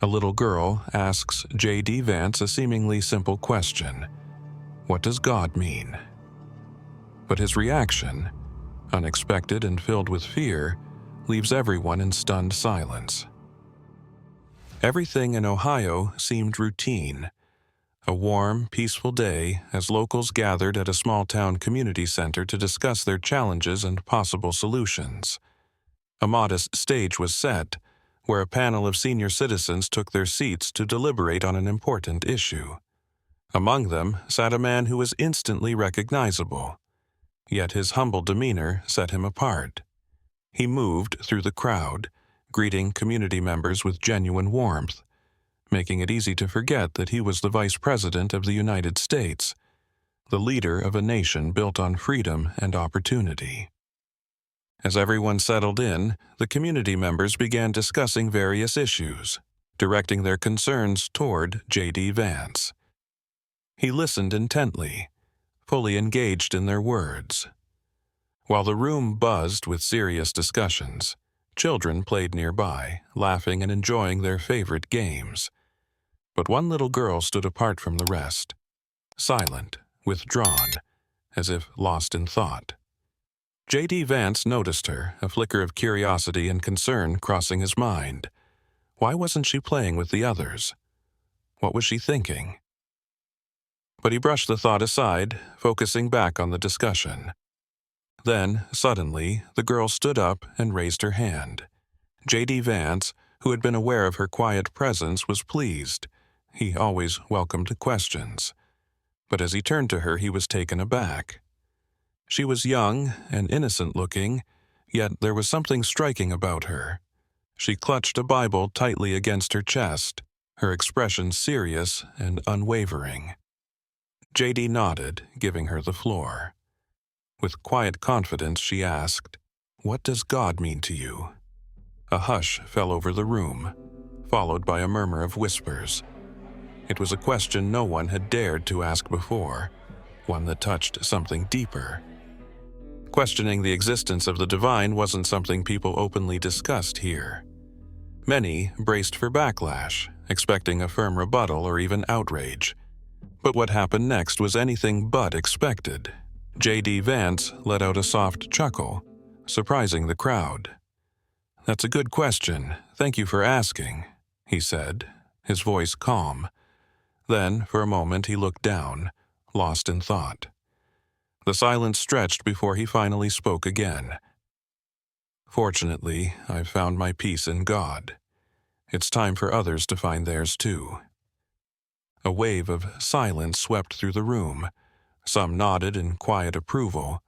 A little girl asks JD Vance a seemingly simple question: what does God mean? But his reaction, unexpected and filled with fear, leaves everyone in stunned silence. Everything in Ohio seemed routine. A warm, peaceful day as locals gathered at a small-town community center to discuss their challenges and possible solutions. A modest stage was set, where a panel of senior citizens took their seats to deliberate on an important issue. Among them sat a man who was instantly recognizable, yet his humble demeanor set him apart. He moved through the crowd, greeting community members with genuine warmth, making it easy to forget that he was the Vice President of the United States, the leader of a nation built on freedom and opportunity. As everyone settled in, the community members began discussing various issues, directing their concerns toward JD Vance. He listened intently, fully engaged in their words. While the room buzzed with serious discussions, children played nearby, laughing and enjoying their favorite games. But one little girl stood apart from the rest, silent, withdrawn, as if lost in thought. JD Vance noticed her, a flicker of curiosity and concern crossing his mind. Why wasn't she playing with the others? What was she thinking? But he brushed the thought aside, focusing back on the discussion. Then, suddenly, the girl stood up and raised her hand. JD Vance, who had been aware of her quiet presence, was pleased. He always welcomed questions. But as he turned to her, he was taken aback. She was young and innocent-looking, yet there was something striking about her. She clutched a Bible tightly against her chest, her expression serious and unwavering. JD nodded, giving her the floor. With quiet confidence, she asked, "What does God mean to you?" A hush fell over the room, followed by a murmur of whispers. It was a question no one had dared to ask before, one that touched something deeper. Questioning the existence of the divine wasn't something people openly discussed here. Many braced for backlash, expecting a firm rebuttal or even outrage. But what happened next was anything but expected. JD Vance let out a soft chuckle, surprising the crowd. "That's a good question. Thank you for asking," he said, his voice calm. Then, for a moment, he looked down, lost in thought. The silence stretched before he finally spoke again. "Fortunately, I've found my peace in God. It's time for others to find theirs too." A wave of silence swept through the room. Some nodded in quiet approval,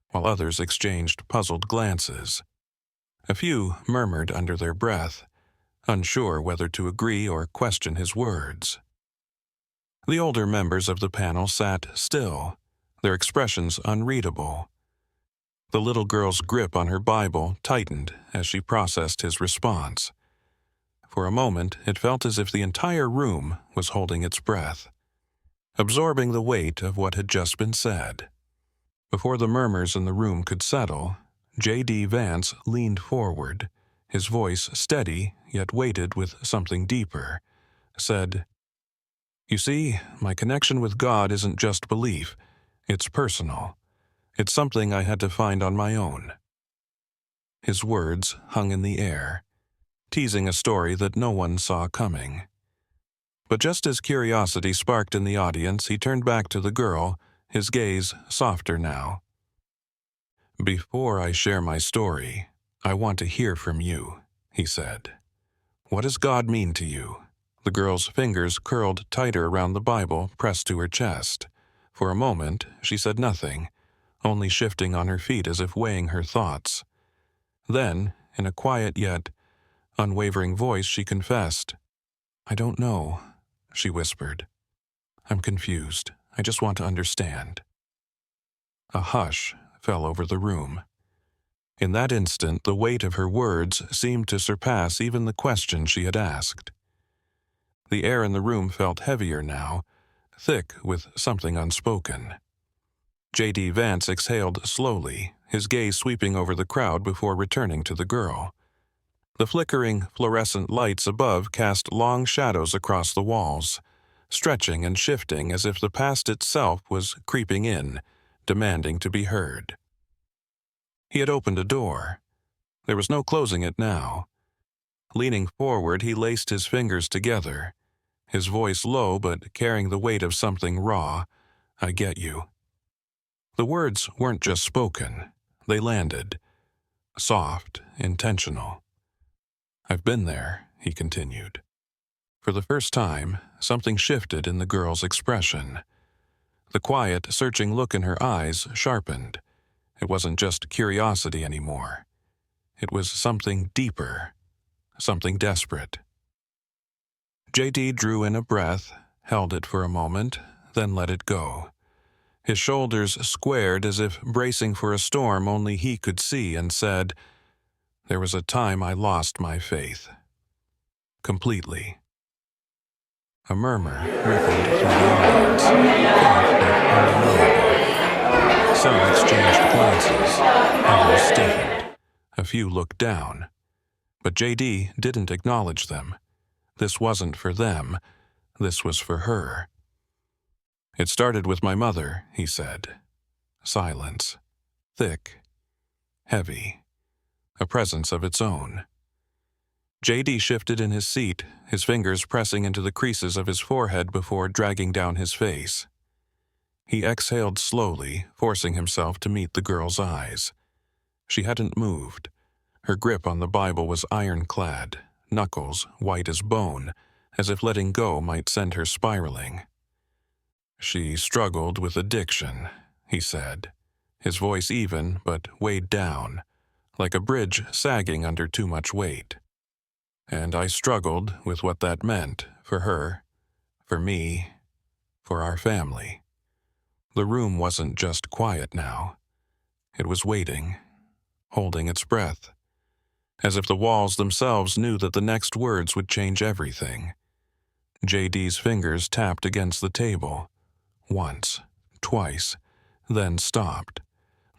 while others exchanged puzzled glances. A few murmured under their breath, unsure whether to agree or question his words. The older members of the panel sat still, their expressions unreadable. The little girl's grip on her Bible tightened as she processed his response. For a moment, it felt as if the entire room was holding its breath, absorbing the weight of what had just been said. Before the murmurs in the room could settle, JD Vance leaned forward, his voice steady yet weighted with something deeper, said, "You see, my connection with God isn't just belief, it's personal. It's something I had to find on my own." His words hung in the air, teasing a story that no one saw coming. But just as curiosity sparked in the audience, he turned back to the girl, his gaze softer now. "Before I share my story, I want to hear from you," he said. "What does God mean to you?" The girl's fingers curled tighter around the Bible pressed to her chest. For a moment, she said nothing, only shifting on her feet as if weighing her thoughts. Then, in a quiet yet unwavering voice, she confessed, "I don't know," she whispered. "I'm confused. I just want to understand." A hush fell over the room. In that instant, the weight of her words seemed to surpass even the question she had asked. The air in the room felt heavier now, thick with something unspoken. JD Vance exhaled slowly, his gaze sweeping over the crowd before returning to the girl. The flickering, fluorescent lights above cast long shadows across the walls, stretching and shifting as if the past itself was creeping in, demanding to be heard. He had opened a door. There was no closing it now. Leaning forward, he laced his fingers together, his voice low but carrying the weight of something raw. "I get you." The words weren't just spoken. They landed. Soft, intentional. "I've been there," he continued. For the first time, something shifted in the girl's expression. The quiet, searching look in her eyes sharpened. It wasn't just curiosity anymore. It was something deeper, something desperate. JD drew in a breath, held it for a moment, then let it go. His shoulders squared as if bracing for a storm only he could see, and said, "There was a time I lost my faith. Completely." A murmur rippled through the audience, faint but undeniable. Some exchanged glances, others stiffened. A few looked down. But JD didn't acknowledge them. This wasn't for them. This was for her. "It started with my mother," he said. Silence. Thick. Heavy. A presence of its own. JD shifted in his seat, his fingers pressing into the creases of his forehead before dragging down his face. He exhaled slowly, forcing himself to meet the girl's eyes. She hadn't moved. Her grip on the Bible was ironclad, knuckles white as bone, as if letting go might send her spiraling. "She struggled with addiction," he said, his voice even but weighed down, like a bridge sagging under too much weight. "And I struggled with what that meant for her, for me, for our family." The room wasn't just quiet now. It was waiting, holding its breath, as if the walls themselves knew that the next words would change everything. JD's fingers tapped against the table. Once, twice, then stopped.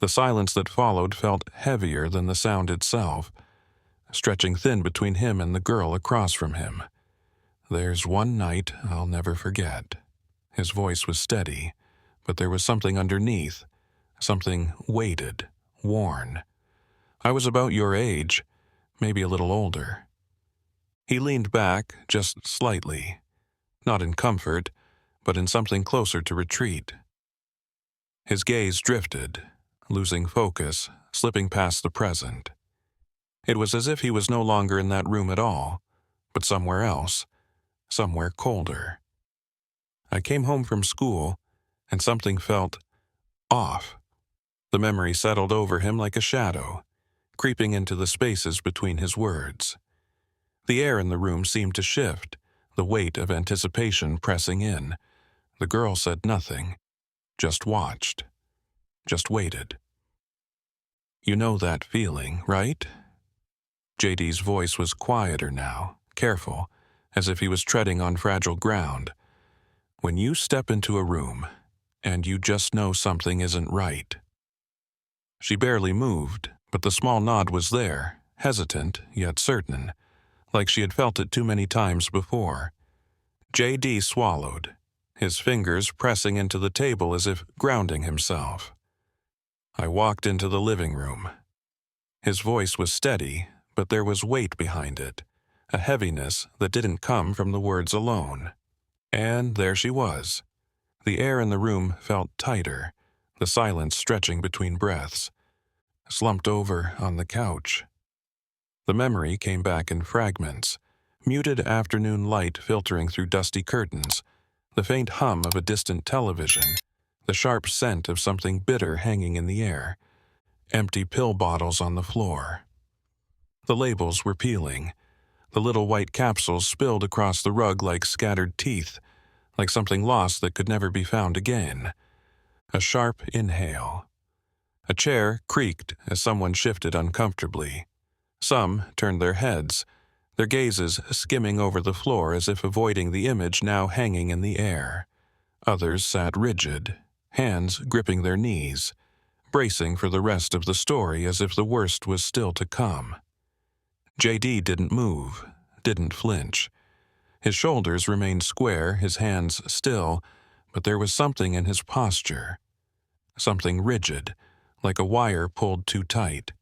The silence that followed felt heavier than the sound itself, stretching thin between him and the girl across from him. "There's one night I'll never forget." His voice was steady, but there was something underneath, something weighted, worn. "I was about your age, maybe a little older." He leaned back just slightly, not in comfort, but in something closer to retreat. His gaze drifted, losing focus, slipping past the present. It was as if he was no longer in that room at all, but somewhere else, somewhere colder. "I came home from school, and something felt off." The memory settled over him like a shadow, creeping into the spaces between his words. The air in the room seemed to shift, the weight of anticipation pressing in. The girl said nothing, just watched, just waited. "You know that feeling, right?" JD's voice was quieter now, careful, as if he was treading on fragile ground. "When you step into a room, and you just know something isn't right." She barely moved, but the small nod was there, hesitant yet certain, like she had felt it too many times before. JD swallowed, his fingers pressing into the table as if grounding himself. "I walked into the living room." His voice was steady, but there was weight behind it, a heaviness that didn't come from the words alone. And there she was. The air in the room felt tighter, the silence stretching between breaths. Slumped over on the couch. The memory came back in fragments, muted afternoon light filtering through dusty curtains, the faint hum of a distant television, the sharp scent of something bitter hanging in the air, empty pill bottles on the floor. The labels were peeling. The little white capsules spilled across the rug like scattered teeth, like something lost that could never be found again. A sharp inhale. A chair creaked as someone shifted uncomfortably. Some turned their heads, their gazes skimming over the floor as if avoiding the image now hanging in the air. Others sat rigid, hands gripping their knees, bracing for the rest of the story as if the worst was still to come. JD didn't move, didn't flinch. His shoulders remained square, his hands still, but there was something in his posture, something rigid, like a wire pulled too tight.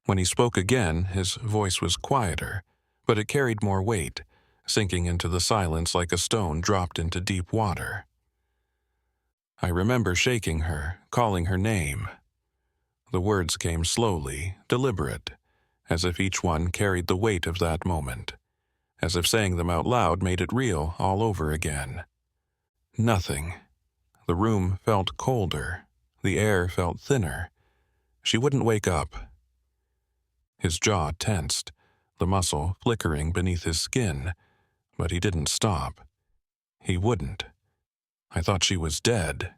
When he spoke again, his voice was quieter, but it carried more weight, sinking into the silence like a stone dropped into deep water. I remember shaking her, calling her name. The words came slowly, deliberate, as if each one carried the weight of that moment, as if saying them out loud made it real all over again. Nothing. The room felt colder. The air felt thinner. She wouldn't wake up. His jaw tensed, the muscle flickering beneath his skin, but he didn't stop. He wouldn't. I thought she was dead.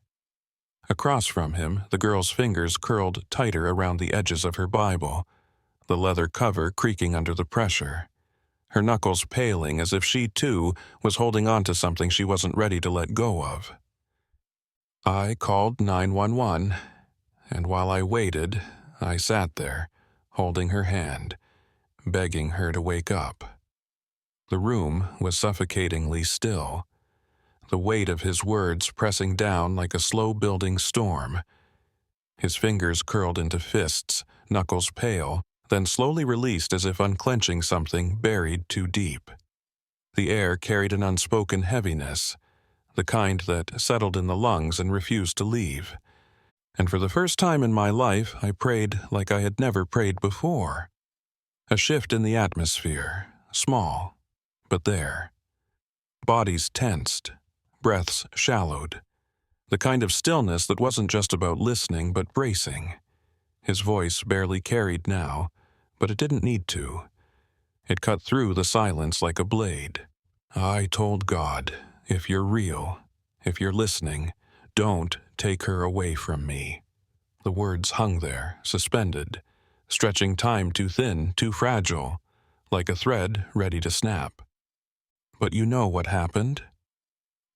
Across from him, the girl's fingers curled tighter around the edges of her Bible, the leather cover creaking under the pressure, her knuckles paling as if she, too, was holding on to something she wasn't ready to let go of. I called 911, and while I waited, I sat there, holding her hand, begging her to wake up. The room was suffocatingly still, the weight of his words pressing down like a slow-building storm. His fingers curled into fists, knuckles pale, then slowly released as if unclenching something buried too deep. The air carried an unspoken heaviness, the kind that settled in the lungs and refused to leave. And for the first time in my life, I prayed like I had never prayed before. A shift in the atmosphere, small, but there. Bodies tensed, breaths shallowed. The kind of stillness that wasn't just about listening but bracing. His voice barely carried now, but it didn't need to. It cut through the silence like a blade. I told God, if you're real, if you're listening, don't take her away from me. The words hung there, suspended, stretching time too thin, too fragile, like a thread ready to snap. But you know what happened?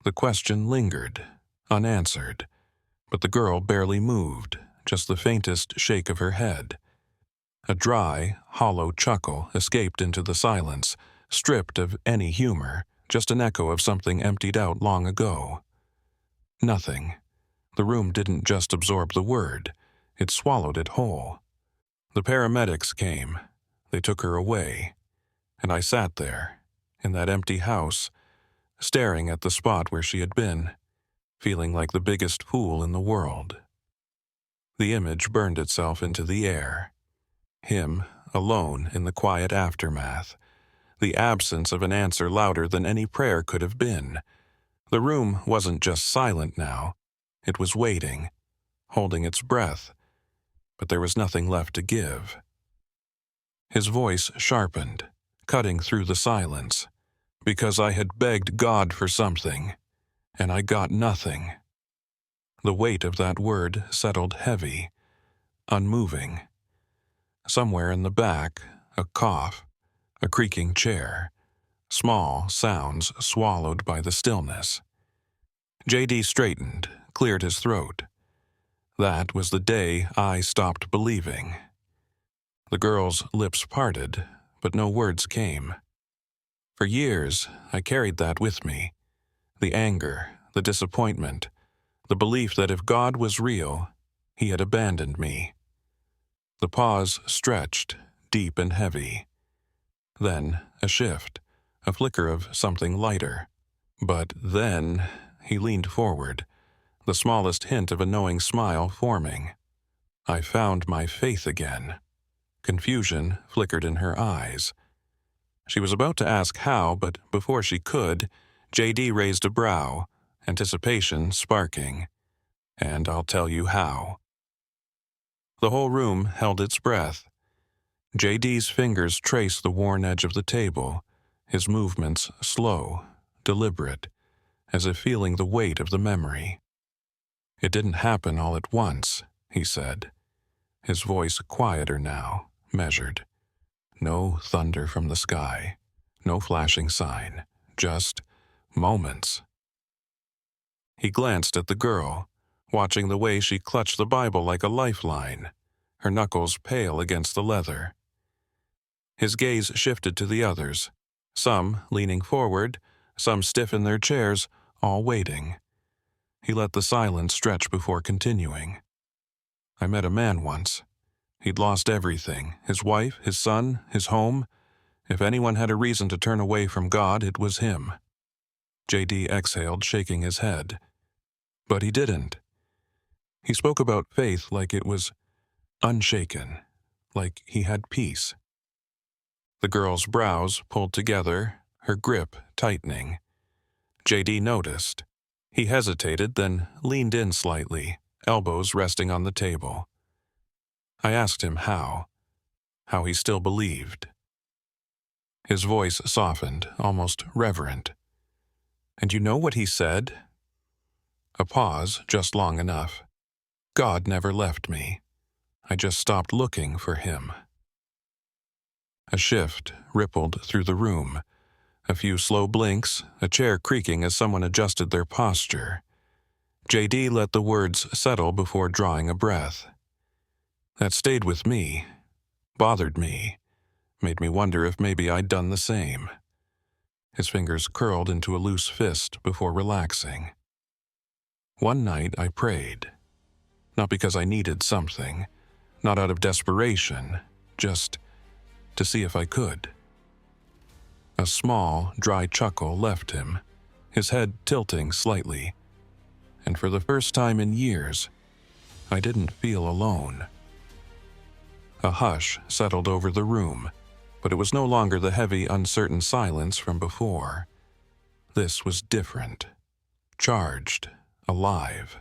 The question lingered, unanswered, but the girl barely moved, just the faintest shake of her head. A dry, hollow chuckle escaped into the silence, stripped of any humor, just an echo of something emptied out long ago. Nothing. The room didn't just absorb the word, it swallowed it whole. The paramedics came. They took her away, and I sat there, in that empty house, staring at the spot where she had been, feeling like the biggest fool in the world. The image burned itself into the air. Him, alone in the quiet aftermath, the absence of an answer louder than any prayer could have been. The room wasn't just silent now, it was waiting, holding its breath, but there was nothing left to give. His voice sharpened, cutting through the silence, because I had begged God for something, and I got nothing. The weight of that word settled heavy, unmoving. Somewhere in the back, a cough, a creaking chair, small sounds swallowed by the stillness. JD straightened, cleared his throat. That was the day I stopped believing. The girl's lips parted, but no words came. For years, I carried that with me. The anger, the disappointment, the belief that if God was real, he had abandoned me. The pause stretched, deep and heavy. Then, a shift, a flicker of something lighter. But then, he leaned forward, the smallest hint of a knowing smile forming. I found my faith again. Confusion flickered in her eyes. She was about to ask how, but before she could, JD raised a brow, anticipation sparking. And I'll tell you how. The whole room held its breath. JD's fingers traced the worn edge of the table, his movements slow, deliberate, as if feeling the weight of the memory. It didn't happen all at once, he said, his voice quieter now, measured. No thunder from the sky, no flashing sign, just moments. He glanced at the girl, watching the way she clutched the Bible like a lifeline, her knuckles pale against the leather. His gaze shifted to the others, some leaning forward, some stiff in their chairs, all waiting. He let the silence stretch before continuing. I met a man once. He'd lost everything, his wife, his son, his home. If anyone had a reason to turn away from God, it was him. JD exhaled, shaking his head. But he didn't. He spoke about faith like it was unshaken, like he had peace. The girl's brows pulled together, her grip tightening. JD noticed. He hesitated, then leaned in slightly, elbows resting on the table. I asked him how he still believed. His voice softened, almost reverent. And you know what he said? A pause, just long enough. God never left me. I just stopped looking for him. A shift rippled through the room. A few slow blinks, a chair creaking as someone adjusted their posture. JD let the words settle before drawing a breath. That stayed with me, bothered me, made me wonder if maybe I'd done the same. His fingers curled into a loose fist before relaxing. One night I prayed. Not because I needed something, not out of desperation, just to see if I could. A small, dry chuckle left him, his head tilting slightly. And for the first time in years, I didn't feel alone. A hush settled over the room, but it was no longer the heavy, uncertain silence from before. This was different, charged, alive.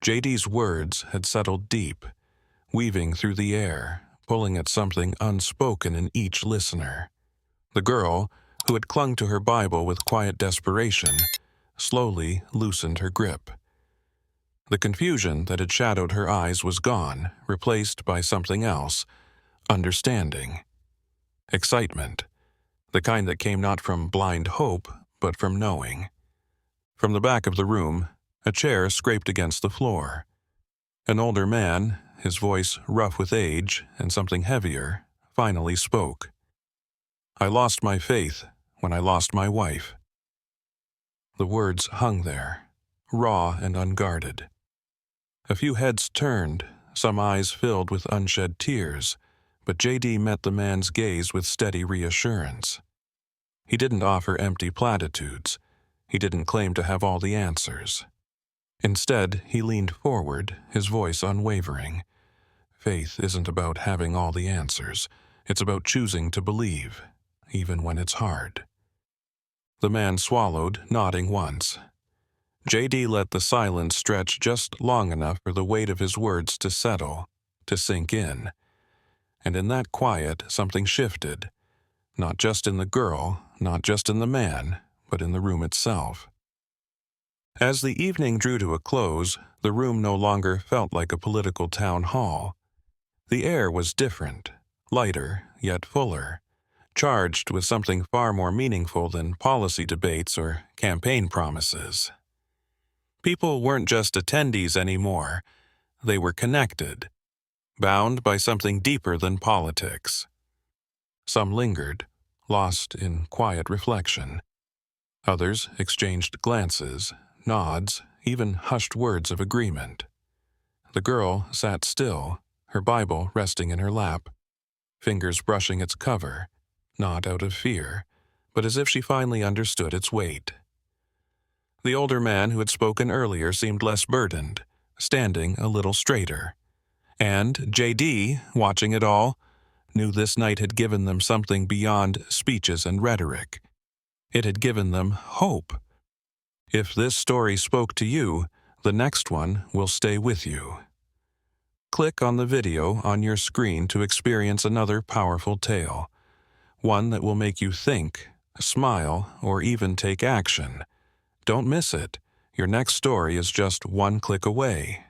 JD's words had settled deep, weaving through the air, pulling at something unspoken in each listener. The girl, who had clung to her Bible with quiet desperation, slowly loosened her grip. The confusion that had shadowed her eyes was gone, replaced by something else, understanding. Excitement, the kind that came not from blind hope, but from knowing. From the back of the room, a chair scraped against the floor. An older man, his voice rough with age and something heavier, finally spoke. I lost my faith when I lost my wife. The words hung there, raw and unguarded. A few heads turned, some eyes filled with unshed tears, but JD met the man's gaze with steady reassurance. He didn't offer empty platitudes. He didn't claim to have all the answers. Instead, he leaned forward, his voice unwavering. Faith isn't about having all the answers. It's about choosing to believe, even when it's hard. The man swallowed, nodding once. JD let the silence stretch just long enough for the weight of his words to settle, to sink in. And in that quiet, something shifted. Not just in the girl, not just in the man, but in the room itself. As the evening drew to a close, the room no longer felt like a political town hall. The air was different, lighter, yet fuller, charged with something far more meaningful than policy debates or campaign promises. People weren't just attendees anymore. They were connected, bound by something deeper than politics. Some lingered, lost in quiet reflection. Others exchanged glances, nods, even hushed words of agreement. The girl sat still, her Bible resting in her lap, fingers brushing its cover, not out of fear, but as if she finally understood its weight. The older man who had spoken earlier seemed less burdened, standing a little straighter. And JD, watching it all, knew this night had given them something beyond speeches and rhetoric. It had given them hope. If this story spoke to you, the next one will stay with you. Click on the video on your screen to experience another powerful tale, one that will make you think, smile, or even take action. Don't miss it. Your next story is just one click away.